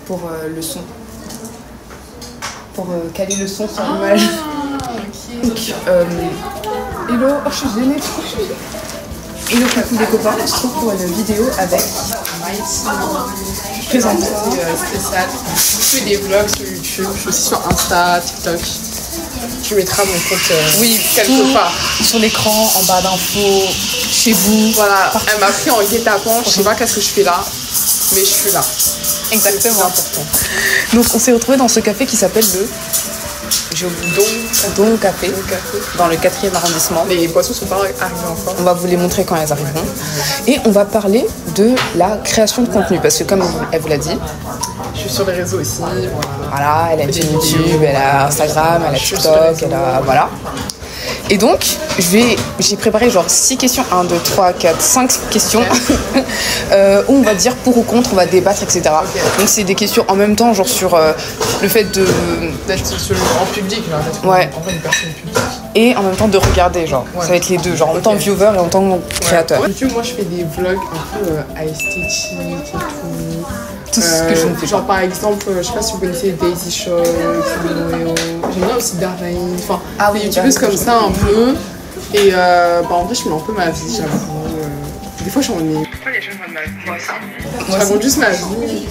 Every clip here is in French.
pour le son. Pour caler le son sur l'image. Donc, hello, oh, je suis gênée. Hello, coucou les copains, on se retrouve pour une vidéo avec Présente spéciale. Je fais des vlogs sur YouTube, je suis aussi sur Insta, TikTok. Tu mettras mon compte quelque part. Sur l'écran, en bas d'infos, chez vous. Voilà, partout. elle m'a pris en guet-apens, je sais pas qu'est-ce que je fais là, mais je suis là. Exactement. C'est important. Donc on s'est retrouvés dans ce café qui s'appelle le Don Café, dans le 4e arrondissement. Les boissons sont pas arrivées encore. On va vous les montrer quand elles arriveront. Et on va parler de la création de contenu, parce que comme elle vous l'a dit, Je suis sur les réseaux aussi. voilà, elle a une chaîne YouTube, elle a Instagram, elle a TikTok, elle a... Voilà. Et donc, j'ai préparé genre 6 questions, 1, 2, 3, 4, 5 questions, où on va dire pour ou contre, on va débattre, etc. Okay. Donc c'est des questions en même temps, genre sur le fait de... D'être en public, là, d'être Ouais. en vrai une personne publique. Et en même temps de regarder, genre. Ouais. Ça va être les deux, genre en tant que viewer et en tant que créateur. Ouais. YouTube, moi je fais des vlogs un peu à esthétique et tout. Tout ce que je ne fais genre par exemple, je sais pas si vous connaissez Daisy Show, j'aime bien aussi Darvaïn, enfin des youtubeuses comme ça un peu. Et en vrai je mets un peu ma vie, j'avoue. Des fois j'en ai. Pourquoi les gens de ma vie? Moi aussi. Je raconte juste ma vie.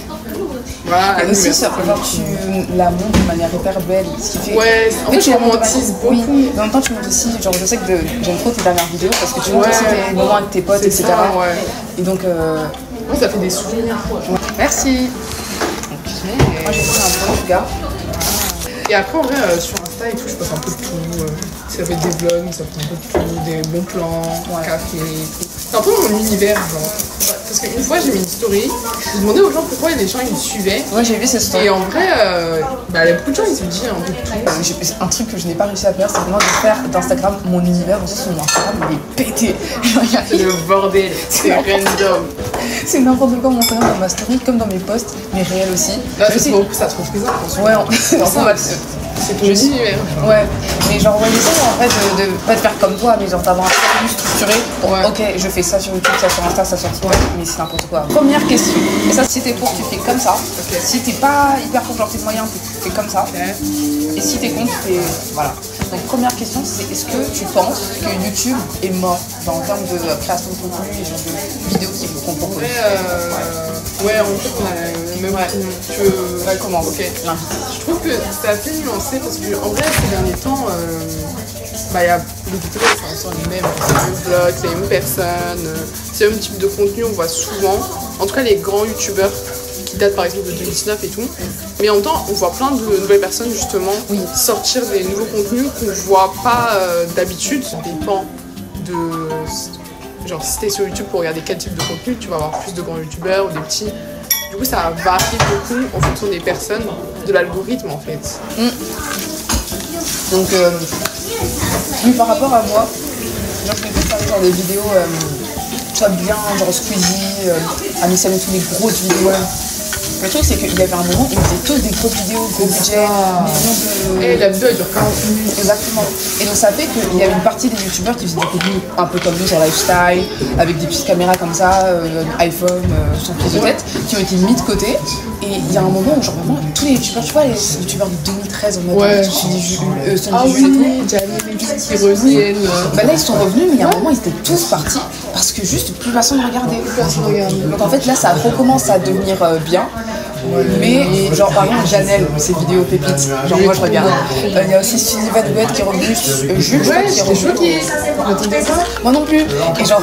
Voilà, Et aussi, genre, tu la montres de manière hyper belle. Ce qui fait ouais, en fait, je romantise beaucoup. Oui, mais en même temps, tu montres aussi, genre, je sais que j'aime trop tes dernières vidéos parce que tu montres aussi tes moments avec tes potes, etc. Ça, ouais. Et donc, ouais, ça fait des souvenirs. Ouais. Merci. Moi, j'ai pris un bon gars. Et après, en vrai, sur Insta et tout, je passe un peu de tout. Ça fait des vlogs, ça fait un peu de tout, des bons plans, café et tout. C'est un peu mon univers, genre. Parce qu'une fois, j'ai mis une story, j'ai demandé aux gens pourquoi les gens ils me suivaient. Ouais, j'ai vu cette story. Et en vrai, il y a beaucoup de gens, ils se disent un peu de tout. Un truc que je n'ai pas réussi à faire, c'est vraiment de faire d'Instagram mon univers. Aussi, son Instagram, il est pété. C'est le bordel, c'est random. C'est n'importe quoi mon Instagram dans ma story, comme dans mes posts, mais réel aussi. Là, ça te refait ça. Ouais, c'est ton univers. Ouais, mais genre, ouais, l'idée en fait de pas te faire comme toi, mais genre d'avoir un contenu structuré pour ok, je fais ça sur YouTube, ça sur Insta, ça sur TikTok, mais c'est n'importe quoi. Première question, et ça, si t'es pour, tu fais comme ça. Si t'es pas hyper pour, genre tes moyens, tu fais comme ça. Et si t'es contre, tu fais. Voilà. Donc, première question, c'est est-ce que tu penses que YouTube est mort en termes de création de contenu et genre de vidéos qui vous comportent? Ouais, en fait, même tu veux commencer. Ok. Je trouve que c'est assez nuancé parce que en vrai, ces derniers temps, y a les youtubeurs sont les mêmes, c'est les mêmes vlogs, c'est les mêmes personnes, c'est le même type de contenu, on voit souvent. En tout cas, les grands youtubeurs qui datent par exemple de 2019 et tout. Mais en même temps, on voit plein de nouvelles personnes justement sortir des nouveaux contenus qu'on voit pas d'habitude. Ça dépend de. Genre, si t'es sur YouTube pour regarder quel type de contenu, tu vas avoir plus de grands youtubeurs ou des petits. Du coup, ça varie beaucoup en fonction des personnes, de l'algorithme en fait. Donc, oui, par rapport à moi, genre, je vais plus faire genre des vidéos, soit bien, genre Squeezie, Anissa et tous les grosses vidéos. Le truc, c'est qu'il y avait un moment où ils faisaient tous des grosses vidéos, gros budget, Et la vidéo elle dure 40 minutes. Exactement. Et donc ça fait qu'il y avait une partie des youtubeurs qui faisaient des contenus un peu comme nous sur lifestyle, avec des petites caméras comme ça, iPhone, son prise de tête, qui ont été mis de côté. Et il y a un moment où genre vraiment tous les youtubeurs, tu vois les youtubeurs de 2013 en mode Sandy et tout, qui reviennent. Bah là ils sont revenus, mais il y a un moment ils étaient tous partis parce que juste plus personne ne regardait. Donc en fait là ça recommence à devenir bien. Mais genre par exemple Janelle, ses vidéos pépites, genre moi je regarde. Il y a aussi Sullivan Bed qui est revenu, Jules je crois qui est revenu. Moi non plus. Et genre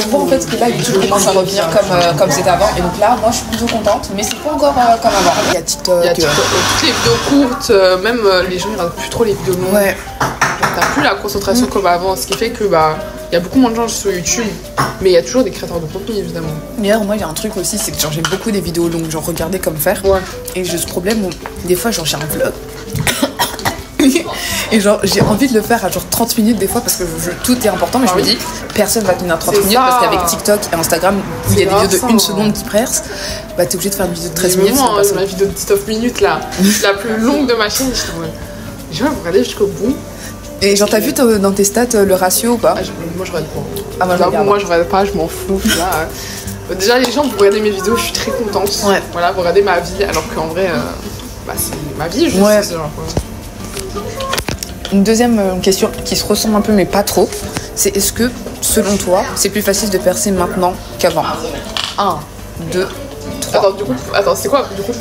tu vois en fait que là YouTube commence à revenir comme c'était avant. Et donc là moi je suis plutôt contente, mais c'est pas encore comme avant. Il y a TikTok. Toutes les vidéos courtes, même les gens ils regardent plus trop les vidéos longues. Ouais. T'as plus la concentration comme avant, ce qui fait que il y a beaucoup moins de gens sur YouTube, mais il y a toujours des créateurs de contenu évidemment. D'ailleurs moi il y a un truc aussi, c'est que genre j'aime beaucoup des vidéos longues, genre regarder comme faire. Et j'ai ce problème où des fois genre j'ai un vlog et genre j'ai envie de le faire à genre 30 minutes des fois parce que tout est important, mais je me dis personne va tenir 30 minutes parce qu'avec TikTok et Instagram où il y a des vidéos de 1 seconde qui pressent, bah t'es obligé de faire une vidéo de 13 minutes. Moi ma vidéo de 19 minutes là, la plus longue de ma chaîne, je vais regarder jusqu'au bout. Et genre t'as vu dans tes stats le ratio ou pas? Moi je regarde pas. Ah, moi je regarde. Moi je regarde pas, je m'en fous. Là, Déjà, les gens, vous regardez mes vidéos, je suis très contente. Ouais. Voilà, vous regardez ma vie, alors qu'en vrai, bah, c'est ma vie, juste. Ouais. C'est genre, Une deuxième question qui se ressemble un peu, mais pas trop, c'est est-ce que, selon toi, c'est plus facile de percer maintenant qu'avant? 1, 2, 3. Attends, du coup, c'est quoi? Du coup,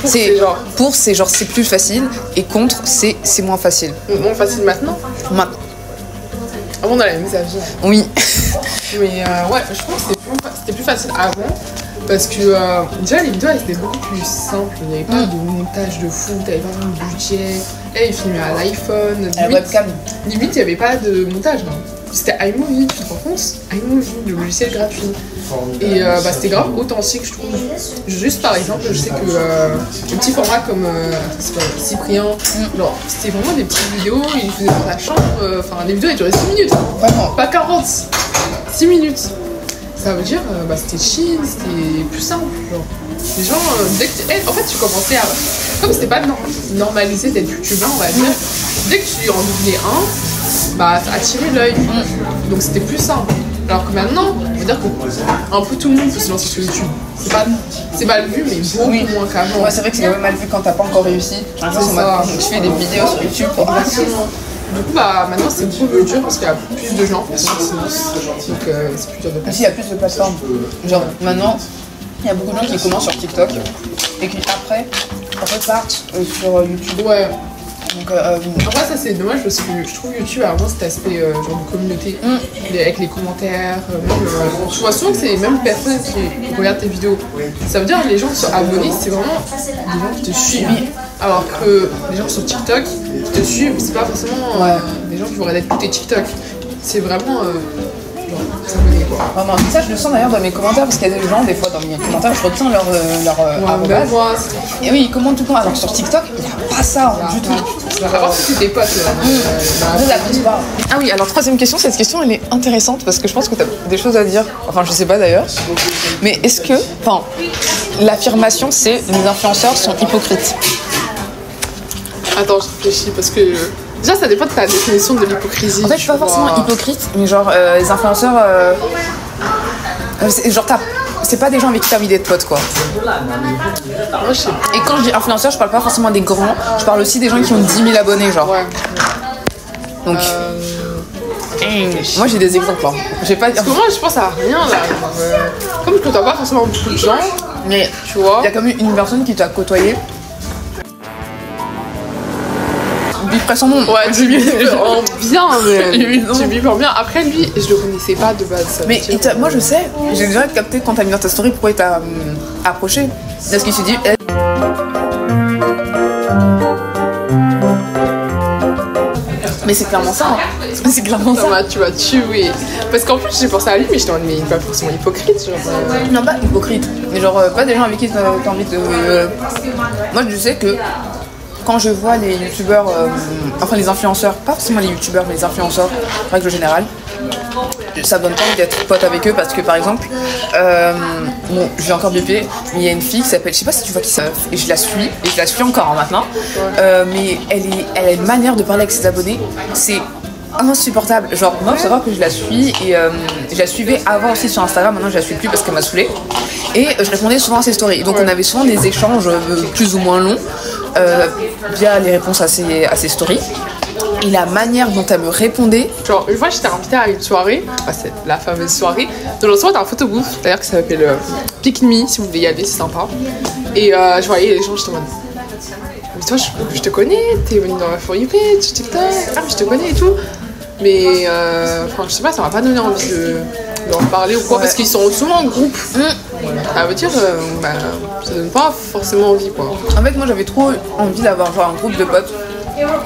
Pour, c'est genre c'est plus facile, et contre, c'est moins facile. moins facile maintenant? Maintenant. Avant, on a la mise à vie. Oui. Mais ouais, je pense que c'était plus facile avant. Parce que déjà, les vidéos, elles étaient beaucoup plus simples. Il n'y avait pas de montage de fou, t'avais pas vraiment de budget. Là, ils filmaient à l'iPhone. La webcam. Limite, il n'y avait pas de montage. Hein. C'était iMovie, tu te rends compte? iMovie, le logiciel gratuit. Et bah, c'était grave authentique, je trouve. Juste par exemple, je sais que le petit format comme Cyprien, genre, c'était vraiment des petites vidéos, il faisait dans la chambre. Enfin, les vidéos, elles duraient 6 minutes. Vraiment. Pas 40. 6 minutes. Ça veut dire, bah, c'était chill, c'était plus simple. Genre. Les gens, dès que en fait, tu commençais à. Comme c'était pas normalisé d'être youtubeur, on va dire, dès que tu en devenais un, bah, ça attirait l'œil. Donc c'était plus simple. Alors que maintenant, on va dire que un peu tout le monde peut se lancer sur YouTube. C'est mal vu, mais beaucoup moins qu'avant. Ouais, c'est vrai que c'est quand même mal vu quand t'as pas encore réussi. Ça. Je fais des vidéos sur YouTube pour Exactement. Du coup, bah, maintenant c'est beaucoup plus dur parce qu'il y a plus de gens qui se lancent. Donc c'est plus dur de passer. Aussi, il y a plus de plateformes. Genre, maintenant, il y a beaucoup de gens qui commencent sur TikTok et qui après repartent sur YouTube. Ouais. Donc, après, ça c'est dommage parce que je trouve YouTube a vraiment cet aspect genre de communauté avec les commentaires. Je vois souvent que c'est les mêmes personnes qui regardent tes vidéos. Ça veut dire que les gens qui sont abonnés, c'est vraiment des gens qui te suivent. Alors que les gens sur TikTok qui te suivent, c'est pas forcément des gens qui vont regarder tous tes TikTok. C'est vraiment s'abonner quoi. Vraiment, ça je le sens d'ailleurs dans mes commentaires parce qu'il y a des gens, des fois dans mes commentaires, je retiens leur arrobase. Et oui, ils commentent tout le temps. Alors sur TikTok, il n'y a pas ça du tout. Alors c'est des potes. Ah oui, alors troisième question, cette question elle est intéressante parce que je pense que tu as des choses à dire. Enfin, je sais pas d'ailleurs. Mais est-ce que, enfin, l'affirmation c'est les influenceurs sont hypocrites? Attends, je réfléchis parce que déjà ça dépend de ta définition de l'hypocrisie. En fait, je suis pas forcément hypocrite, mais genre les influenceurs, genre c'est pas des gens avec qui t'as envie d'être pote quoi. Moi, je sais pas. Et quand je dis influenceurs, je parle pas forcément des grands, je parle aussi des gens qui ont 10 000 abonnés genre. Ouais. Donc, moi j'ai des exemples. Hein. J'ai pas. Parce que moi je pense à rien là. Comme je côtoie pas forcément beaucoup de gens, Mais tu vois. il y a quand même une personne qui t'a côtoyé. Dis pas son nom. Ouais, tu vis bien, mais tu vis bien. Après lui, je le connaissais pas de base. Mais moi je sais, j'ai déjà capté quand t'as mis dans ta story pourquoi il t'a approché. Parce qu'il s'est dit. Mais c'est clairement ça. Hein. C'est clairement ça. Tu vas tuer. Parce qu'en plus j'ai pensé à lui, mais je t'en mais il est pas forcément hypocrite. Genre, Non, pas hypocrite. Mais genre pas des gens avec qui t'as envie de. Moi je sais que. Quand je vois les youtubeurs, enfin les influenceurs, pas forcément les youtubeurs, mais les influenceurs, en règle générale, ça me donne pas envie d'être pote avec eux parce que par exemple, bon, je vais encore biper, mais il y a une fille qui s'appelle, je sais pas si tu vois qui c'est, et je la suis encore hein, maintenant, mais elle a une manière de parler avec ses abonnés, c'est insupportable. Genre, moi, il faut savoir que je la suis et je la suivais avant aussi sur Instagram, maintenant je la suis plus parce qu'elle m'a saoulée. Et je répondais souvent à ses stories. Donc on avait souvent des échanges plus ou moins longs via les réponses à ses stories. Et la manière dont elle me répondait. Genre, une fois j'étais invitée à une soirée, c'est la fameuse soirée. Dans le soir, t'as un photobooth d'ailleurs qui s'appelle Pick Me, si vous voulez y aller, c'est sympa. Et je voyais les gens, j'étais en mode. Mais toi, je te connais, t'es venue dans ma For You page, TikTok, ah, mais je te connais et tout. Mais enfin, je sais pas, ça m'a pas donné envie de leur parler ou quoi, parce qu'ils sont souvent en groupe. Ça veut dire, ça donne pas forcément envie quoi. En fait, moi j'avais trop envie d'avoir genre, un groupe de potes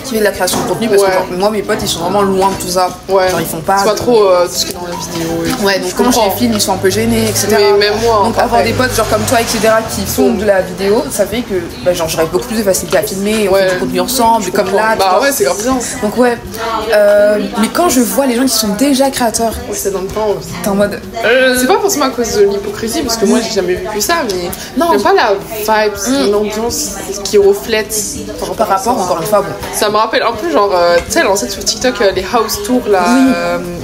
qui fait de la création de contenu parce que genre, moi mes potes ils sont vraiment loin de tout ça. Ouais. Genre ils font pas. C'est pas trop tout ce qui est dans la vidéo. Et ouais, donc quand je les filme, ils sont un peu gênés, etc. Mais même moi. Donc avoir des potes genre comme toi, etc. qui font de la vidéo, ça fait que genre j'aurais beaucoup plus de facilité à filmer, on fait du contenu ensemble, comme là. Bah ouais, c'est grave bien. Donc ouais. Mais quand je vois les gens qui sont déjà créateurs, ça donne pas envie. T'es en mode. C'est pas forcément à cause de l'hypocrisie, parce que moi j'ai jamais vécu ça, mais non. J'aime pas la vibe, l'ambiance qui reflète par rapport, encore une fois, bon. Ça me rappelle un peu genre, tu sais, lancé sur TikTok les house tours là,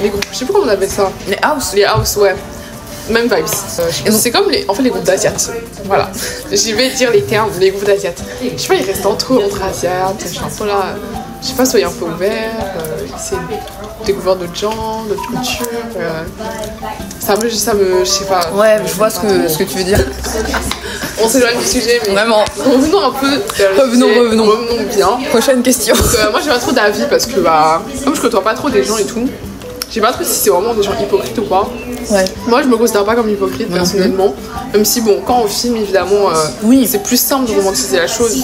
les groupes, je sais plus comment on appelle ça. Les house. Les house, ouais. Même vibes. C'est comme en fait, les groupes d'asiates. Voilà. Je vais dire les termes, les groupes d'asiates. Je sais pas, ils restent entre asiates. Je suis un peu là. Je sais pas, soyez un peu ouverts. Essayer de découvrir d'autres gens, d'autres cultures. Ça me. Je sais pas. Ouais, je vois ce que tu veux dire. On s'éloigne du sujet, mais. Vraiment. Revenons un peu. Revenons bien. Prochaine question. Donc, moi, j'ai pas trop d'avis parce que, comme je côtoie pas trop des gens et tout, je sais pas trop si c'est vraiment des gens hypocrites ou pas. Ouais. Moi, je me considère pas comme hypocrite personnellement. Même si, bon, quand on filme, évidemment, c'est plus simple de romantiser la chose.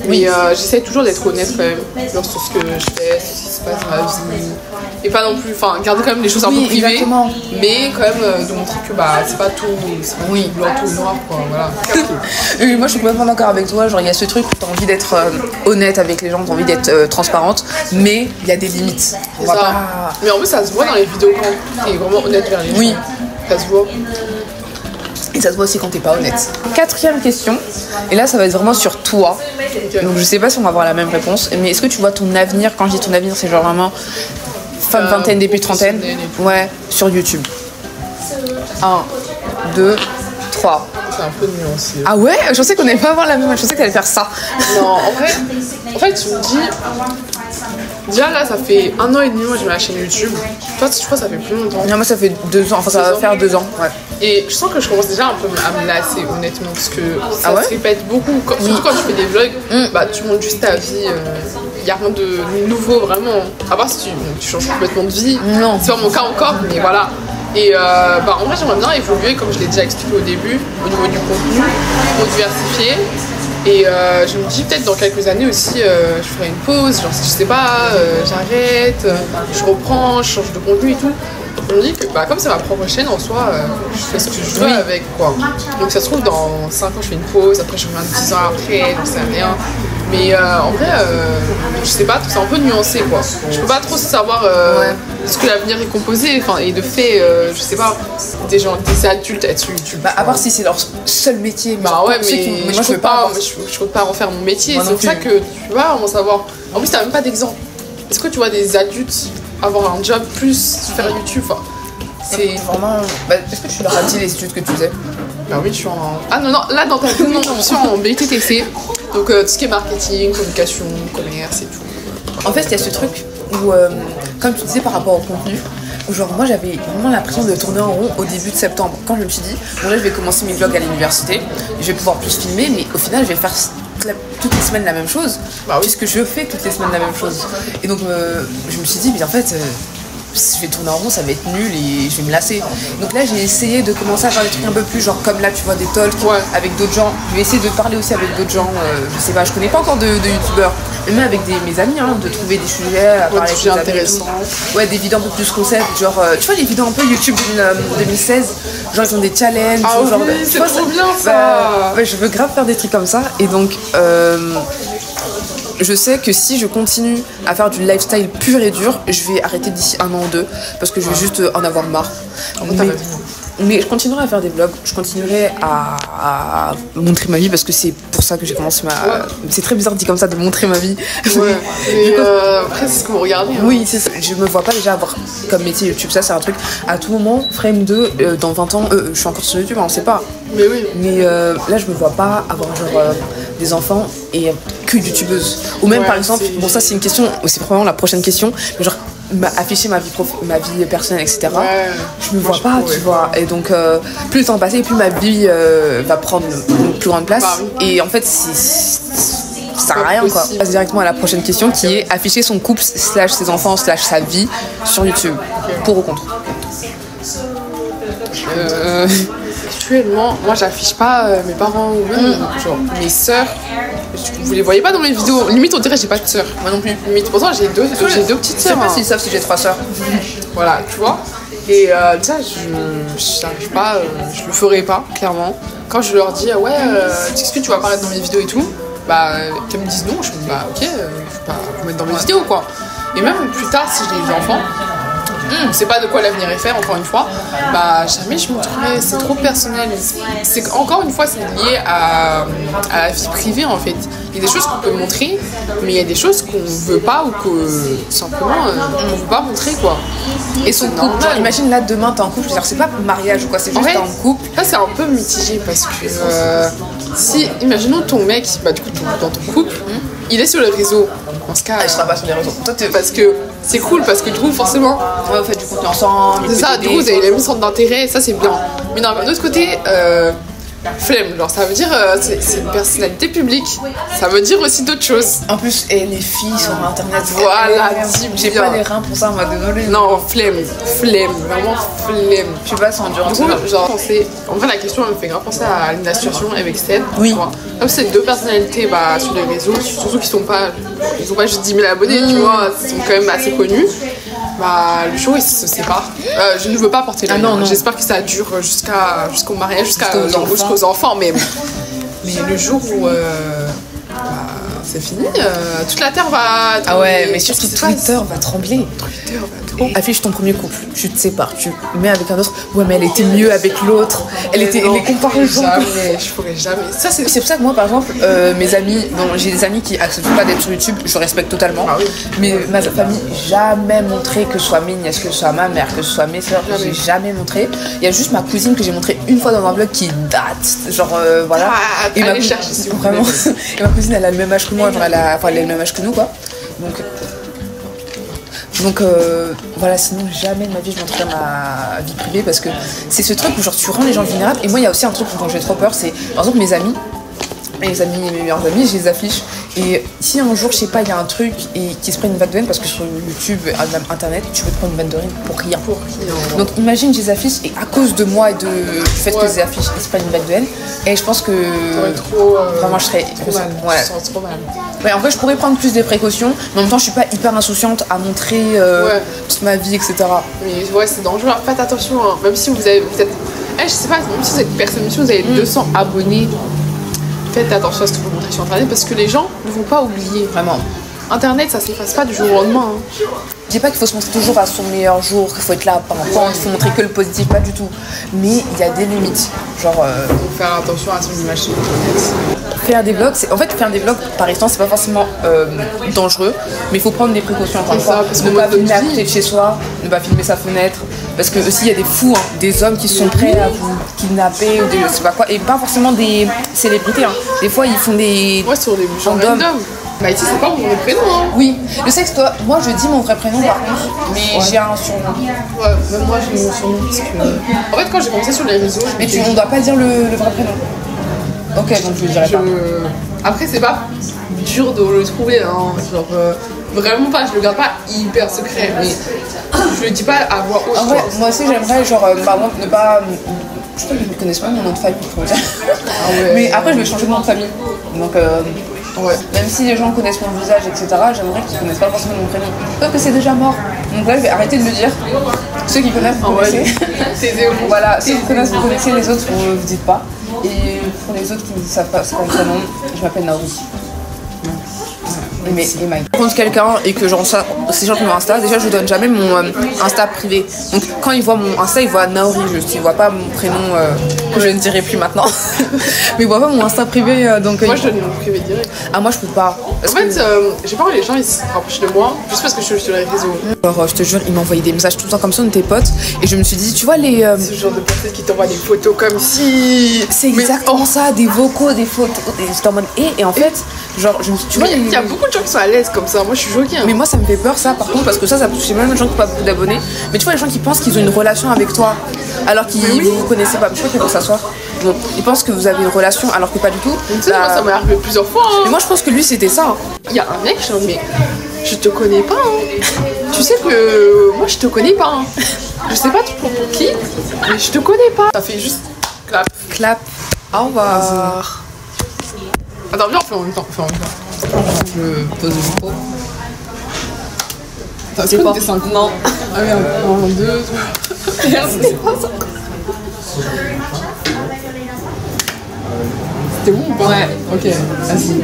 Mais j'essaie toujours d'être honnête quand même. Genre sur ce que je fais, sur ce qui se passe dans ma vie. Et pas non plus, enfin, garder quand même les choses un peu privées. Exactement. Mais quand même de montrer que c'est pas tout blanc, tout noir, quoi. Voilà. Moi, je suis complètement d'accord avec toi. Genre, il y a ce truc où t'as envie d'être honnête avec les gens, t'as envie d'être transparente, mais il y a des limites. Mais en plus, ça se voit dans les vidéos quand t'es vraiment honnête vers les gens. Oui. Ça se voit. Et ça se voit aussi quand t'es pas honnête. 4e question, et là ça va être vraiment sur toi. Okay. Donc je sais pas si on va avoir la même réponse, mais est-ce que tu vois ton avenir, quand je dis ton avenir, c'est genre vraiment fin de vingtaine, début de trentaine, ouais, sur YouTube. 1, 2, 3. C'est un peu nuancé. Ah ouais? Je pensais qu'on allait pas avoir la même, je pensais que t'allais faire ça. Non, en fait, tu me dis. Déjà là, ça fait 1 an et demi, moi j'ai ma chaîne YouTube. Toi, je crois que ça fait plus longtemps. Non, moi ça fait 2 ans, enfin ça va faire 2 ans. Ouais. Et je sens que je commence déjà un peu à me lasser, honnêtement, parce que ça se répète beaucoup. Surtout quand tu fais des vlogs, tu montres juste ta vie. Il n'y a rien de nouveau vraiment. À part si tu changes complètement de vie. Non. C'est pas mon cas encore, mais voilà. Et en vrai, j'aimerais bien évoluer, comme je l'ai déjà expliqué au début, au niveau du contenu, pour diversifier. Et je me dis peut-être dans quelques années aussi, je ferai une pause, genre je sais pas, j'arrête, je reprends, je change de contenu et tout. Je me dis que comme c'est ma propre chaîne en soi, je fais ce que je veux avec quoi. Donc ça se trouve dans 5 ans je fais une pause, après je reviens 10 ans après, donc c'est rien. Mais en vrai, je sais pas, c'est un peu nuancé quoi. Je peux pas trop savoir ce que l'avenir est composé, et de fait, je sais pas, des adultes être sur YouTube. À part si c'est leur seul métier. Mais moi je peux pas en faire mon métier, c'est pour ça que tu vas vraiment savoir. En plus t'as même pas d'exemple. Est-ce que tu vois des adultes avoir un job plus faire YouTube? C'est vraiment. Est-ce que tu leur as dit les études que tu faisais? Bah oui, je suis en. Ah non, là dans ta non, je suis en BUTTC. Donc tout ce qui est marketing, communication, commerce et tout. En fait, il y a ce truc où, comme tu disais par rapport au contenu, où genre moi j'avais vraiment l'impression de tourner en rond au début de septembre. Quand je me suis dit, bon là je vais commencer mes vlogs à l'université, je vais pouvoir plus filmer, mais au final je vais faire toutes les semaines la même chose, puisque je fais toutes les semaines la même chose. Et donc je me suis dit, mais en fait, si je vais tourner en rond, ça va être nul et je vais me lasser. Donc là, j'ai essayé de commencer à faire des trucs un peu plus, genre comme là, tu vois, des talks avec d'autres gens. Je vais essayer de parler aussi avec d'autres gens. Je sais pas, je connais pas encore de youtubeurs, mais même avec mes amis, de trouver des sujets à parler avec des intéressants. Ouais, des vidéos un peu plus concept, genre, tu vois, les vidéos un peu YouTube 2016, genre ils ont des challenges. Ah genre, oui, c'est trop bien ça. Ouais, je veux grave faire des trucs comme ça. Et donc, je sais que si je continue à faire du lifestyle pur et dur, je vais arrêter d'ici 1 an ou 2 parce que je vais juste en avoir marre. Mais je continuerai à faire des vlogs, je continuerai à montrer ma vie parce que c'est pour ça que j'ai commencé C'est très bizarre dit comme ça de montrer ma vie. Ouais, mais après c'est ce que vous regardez. Oui, c'est ça. Je me vois pas déjà avoir comme métier YouTube, ça c'est un truc. À tout moment, Frame 2, dans 20 ans, je suis encore sur YouTube, on sait pas. Mais oui. Mais là je me vois pas avoir genre des enfants et que youtubeuse. Ou même par exemple, bon ça c'est une question, c'est probablement la prochaine question, mais genre afficher ma vie personnelle, etc. Je me vois pas, tu vois. Et donc, plus le temps passe, plus ma vie va prendre une plus grande place. Et en fait, ça sert à rien, quoi. On passe directement à la prochaine question qui est afficher son couple / ses enfants / sa vie sur YouTube. Pour ou contre? Actuellement, moi j'affiche pas mes parents ou même genre mes sœurs. Vous les voyez pas dans mes vidéos. Limite on dirait que j'ai pas de sœurs. Moi non plus. Limite pourtant j'ai deux petites sœurs. Je sais pas s'ils savent si j'ai 3 sœurs. Voilà, tu vois. Et ça je n'arrive pas, je le ferai pas clairement. Quand je leur dis est-ce que tu vas apparaître dans mes vidéos et tout, qu'elles me disent non, je me dis ok, je vais pas vous mettre dans mes vidéos quoi. Et même plus tard si j'ai des enfants, sait pas de quoi l'avenir est fait, encore une fois, bah jamais je montrerai, c'est trop personnel. C'est encore une fois, c'est lié à la vie privée en fait. Il y a des choses qu'on peut montrer, mais il y a des choses qu'on veut pas ou que simplement on veut pas montrer quoi. Et son couple, genre, imagine là demain t'es en couple, c'est pas pour mariage ou quoi, c'est juste t'es en couple. Là c'est un peu mitigé parce que si, imaginons ton mec, bah du coup dans ton couple, il est sur les réseaux. Dans ce cas, il sera pas sur les réseaux. Parce que c'est cool, parce que du coup forcément, ouais, vous faites du contenu ensemble. C'est ça, du coup vous avez les mêmes centres d'intérêt, ça c'est bien. Mais d'un autre côté, flemme, genre ça veut dire c'est une personnalité publique, ça veut dire aussi d'autres choses. En plus, et les filles sur internet, voilà, j'ai pas les reins pour ça, moi désolée. Non, flemme, vraiment flemme. Tu vas sans endurance. Genre, en vrai, la question elle me fait grave penser à la situation avec Seth. Oui. Comme c'est deux personnalités bah, sur les réseaux, surtout qu'ils sont pas juste 10 000 abonnés, tu vois, ils sont quand même assez connus. Bah, le show il se sépare. Je ne veux pas porter la main. J'espère que ça dure jusqu'au mariage, jusqu'aux enfants. Mais le jour où c'est fini, toute la terre va. Ah ouais, mais surtout Twitter va trembler. Twitter va trop. Affiche ton premier couple, tu te sépares, tu mets avec un autre. Ouais, mais elle était mieux avec l'autre. Elle était. Les comparaisons. Je pourrais jamais. Ça, c'est pour ça que moi, par exemple, mes amis, j'ai des amis qui acceptent pas d'être sur YouTube, je respecte totalement. Ah oui. Mais ma famille, jamais montré que ce soit mes nièces, que ce soit ma mère, que ce soit mes soeurs, j'ai jamais montré. Il y a juste ma cousine que j'ai montré une fois dans un vlog qui date, genre voilà. Et allez chercher si vous vraiment. Et ma cousine, elle a le même âge que moi, genre elle a le même âge que nous, quoi. Donc voilà, sinon jamais de ma vie je montrerai ma vie privée parce que c'est ce truc où genre tu rends les gens vulnérables. Et moi il y a aussi un truc dont j'ai trop peur, c'est par exemple mes meilleurs amis, je les affiche. Et si un jour, je sais pas, il y a un truc et qui se prend une vanne de haine, parce que sur YouTube, internet, tu peux te prendre une vanne de haine pour rien. Donc imagine, je les affiche et à cause de moi et du fait que je les affiche, ils se prennent une vanne de haine. Et je pense que vraiment je serais trop mal. Ouais. Trop mal. Ouais, en vrai, je pourrais prendre plus de précautions, mais en même temps, je suis pas hyper insouciante à montrer toute ma vie, etc. Mais ouais, c'est dangereux. Faites attention, hein. Même si vous êtes. Je sais pas, même si vous êtes personne, même si vous avez 200 abonnés. Faites attention à ce que vous montrez sur internet parce que les gens ne vont pas oublier. Vraiment. Internet, ça s'efface pas du jour au lendemain. Hein. Je dis pas qu'il faut se montrer toujours à son meilleur jour, qu'il faut être là pendant il faut montrer que le positif, pas du tout. Mais il y a des limites. Genre. Faut faire attention à son image sur internet. Faire des vlogs, faire des vlogs par exemple, c'est pas forcément dangereux, mais il faut prendre des précautions encore une fois. Parce ne pas filmer à côté de chez soi, ne pas filmer sa fenêtre. Parce que aussi il y a des fous, hein, des hommes qui sont prêts à vous kidnapper ou des je sais pas quoi. Et pas forcément des célébrités. Hein. Des fois ils font des. Ouais, sur des gens random. Bah ici c'est pas mon vrai prénom hein. Oui, je sais que toi, moi je dis mon vrai prénom par contre, mais j'ai un surnom. Ouais, même moi j'ai mon surnom parce que... En fait quand j'ai commencé sur les réseaux... Mais on doit pas dire le vrai prénom. Ok, donc je le dirai pas. Après c'est pas dur de le trouver hein, genre vraiment pas, je le garde pas hyper secret, mais je le dis pas à voix haute. En vrai, moi aussi j'aimerais genre par exemple ne pas... Je crois que je ne connais pas mon nom de famille pour dire. Ah ouais. Mais après je vais changer de nom de famille. Donc ouais. Même si les gens connaissent mon visage, etc., j'aimerais qu'ils connaissent pas forcément mon prénom. Sauf que c'est déjà mort. Donc là, je vais arrêter de le dire. Ceux qui connaissent, vous connaissez. Voilà, ceux qui connaissent, vous connaissez. Les autres, vous ne vous dites pas. Et pour les autres qui ne savent pas ce qu'on prénom, je m'appelle Naori. Et Mike. Quand je rencontre quelqu'un et que j'en ces gens qui m'ont Insta, déjà je lui donne jamais mon Insta privé. Donc quand ils voient mon Insta, ils voient Naori juste, ils voient pas mon prénom que je ne dirai plus maintenant. Mais ils voient pas mon Insta privé. Donc moi je donne mon privé direct. Ah moi je peux pas. En fait, j'ai peur que les gens ils se rapprochent de moi juste parce que je suis sur les réseaux. Alors je te jure, ils m'envoyaient des messages tout le temps comme ça, on était potes. Et je me suis dit, tu vois les... Ce genre de personnes qui t'envoient des photos comme si... C'est exactement ça, des vocaux, des photos. J'étais en mode et en fait, genre je me suis dit, tu vois... Il y a beaucoup de gens qui sont à l'aise comme ça, moi je suis choquée. Hein. Mais moi ça me fait peur ça par contre parce que ça touche même les gens qui n'ont pas beaucoup d'abonnés. Mais tu vois les gens qui pensent qu'ils ont une relation avec toi alors qu'ils vous connaissez pas. Je crois qu'il faut que ça soit... Bon, ils pensent que vous avez une relation alors que pas du tout. Tu sais, moi ça m'est arrivé plusieurs fois. Hein. Mais moi je pense que lui c'était ça. Il y a un mec, je suis en mais je te connais pas. Hein. Tu sais que moi je te connais pas. Hein. Je sais pas pour qui, mais je te connais pas. Ça fait juste clap. Clap. Au revoir. Attends, viens, on fait en même temps. Je pose le micro. C'est pas 5 Non. Ah merde, 1, 2, 3. Merde, c'était pas ça. C'était bon ou pas? Ouais. Ok, vas-y.